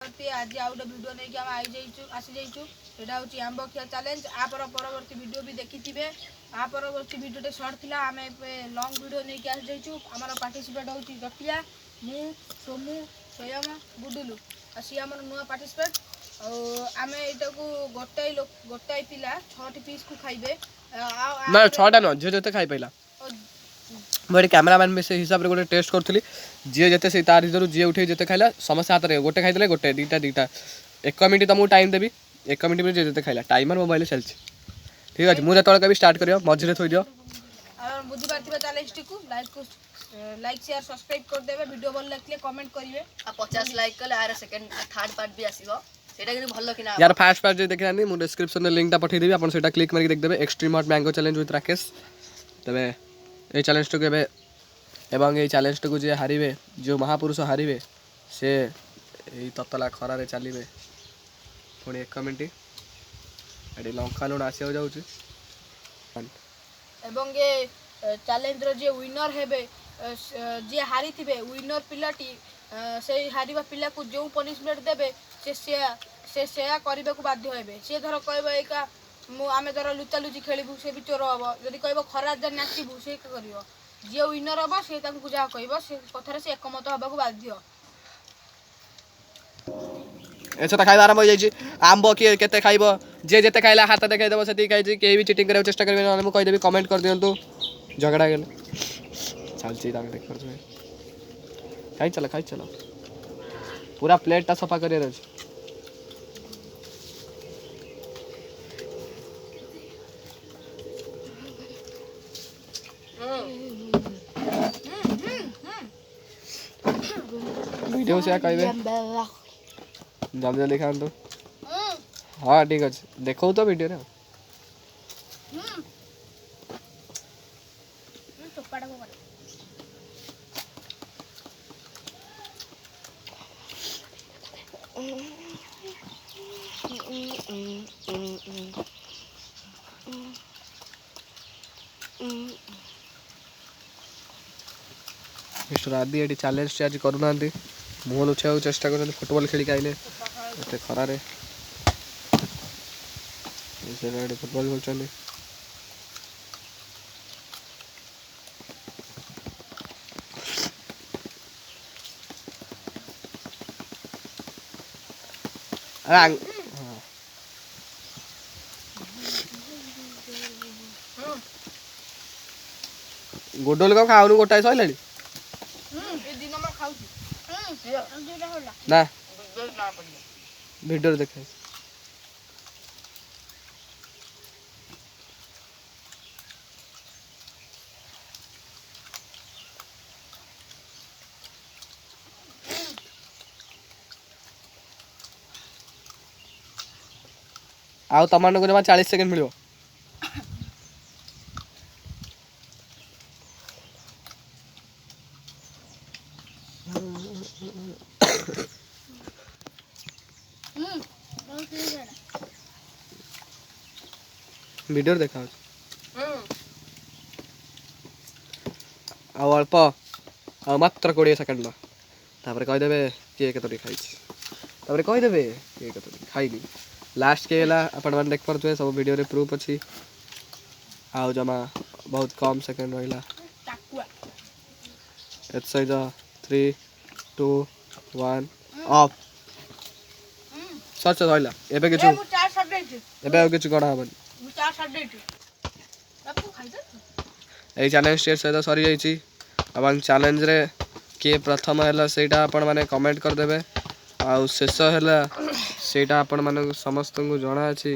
आज आउ गोटे भिडियो नहीं आसी जाइछु एटा होची आंब खिया चैलेंज आ परवर्ती वीडियो भी देखिथिबे आ परवर्ती वीडियो टे शॉर्ट थिला आमे लॉन्ग वीडियो नहीं आसी जाइछु हमर पार्टिसिपेट होची जटिया मु सोमू स्वयं गुडुलु आसी हमर नुवा पार्टिसिपेट आमे एटा को गोटाई पिला 6 पीस को खाइबे ना 6टा न जे जते खाइ पहिला मैं कैमरामैन में से हिसाब रे गोटे टेस्ट करथली जे जते से तार इधर जे उठे जते खाइला समस्या हाथ रे गोटे खाइदले गोटे दीटा 1 मिनिट तुमको टाइम देबी 1 मिनिट में जे जते खाइला टाइमर मोबाइल चलछि ठीक अछि मु जतळ कभी स्टार्ट करियो मझरे थोइ दियो और बुझि पारथिबे चैलेंज टिकु लाइक शेयर सब्सक्राइब कर देबे वीडियो भल लागले कमेंट करिवे आ 50 लाइक कले आर सेकंड थर्ड पार्ट भी आसीबो सेटा कि भल कि ना यार फर्स्ट पार्ट जे देखिरानी मु डिस्क्रिप्शन में लिंक ता पठै देबी अपन सेटा क्लिक मारि देख देबे extreme hot mango challenge with Rakesh तबे ए चैलेंज टू के एवं ये चैलेंज टू जे हारिबे जो महापुरुष हारिबे से ए ततला खरा रे चलीबे पुणी 1 मिनिट एडी लंका लुण आसी जाउची एवं ये चैलेंज रो जे विनर हेबे जे हारी थिबे विनर पिलाटी से हारिबा पिला को जो पनिशमेंट देबे से करबे को बाध्य हेबे से धर कहबे एका आमे धर लुचा लुची खेलबू से भी चोर हम जदि कहब खरा जा नाचबू से करियो जे विनर हम से ताकू जा कहब से कथारे से एकमत होबा को बाध्य एछता खाइबा आरंभ हो जाई आंब के केते खाइबो जे जेते खाइला हाथ देखाइ देबो सेती खाइ छी केही भी चीटिंग करे चेष्टा करबे न मु कहि देबी कमेंट कर दियंतु झगड़ा गेल चलची ताके देख कर खाइ चला पूरा प्लेट ता सफा करे रहछ वीडियो से कहबे जल्दी जल्दी खान तो हाँ ठीक अच्छे देखो तो वीडियो रे मिस्टर आदि एटी चैलेंज आज करूना मुह लुचा चेष्टा कर फुटबॉल खेल आइले खरारे फुटबॉल खेल गोडोल का खाऊ गोटाए सैला ना वीडियो देखे आउ तमान को जमा 40 सेकंड मिलियो वीडियो देखा अल्प मात्र 20 सेकंड तापर कह देबे के केतरी खाइ छी तापर कह देबे के केतरी खाइनी लास्ट के हला अपन मन देख परथुए सब वीडियो रे प्रूफ अछि आउ जमा बहुत कम सेकंड रहिला एक्सरसाइज 3 2 1 ऑफ सच रहिला एबे किछु एबे किछु करा हबन ए चैलेंज स्टेज सहित सरी जाइछि एवं चैलेंज रे के प्रथम हला सेटा अपन माने कमेंट कर देबे आ शेष हला सेटा अपन माने समस्त को जणा अछि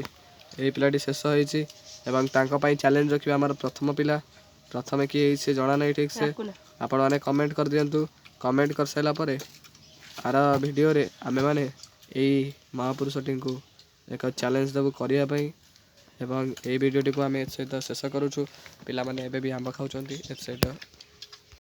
ए पिलाटी शेष होइछि एवं तांको पई चैलेंज रखिबे हमर प्रथम पिला प्रथम की से जणा नै ठीक से अपन माने कमेंट कर दियंतु कमेंट कर सैला परे आर वीडियो रे आमे माने ए महापुरुष टिंकु एक चैलेंज देबो करिया पई एवं ए वीडियो टी को आमे सहित शेष करूछु पिला माने एबे भी आंबा खाउचंती ए सहित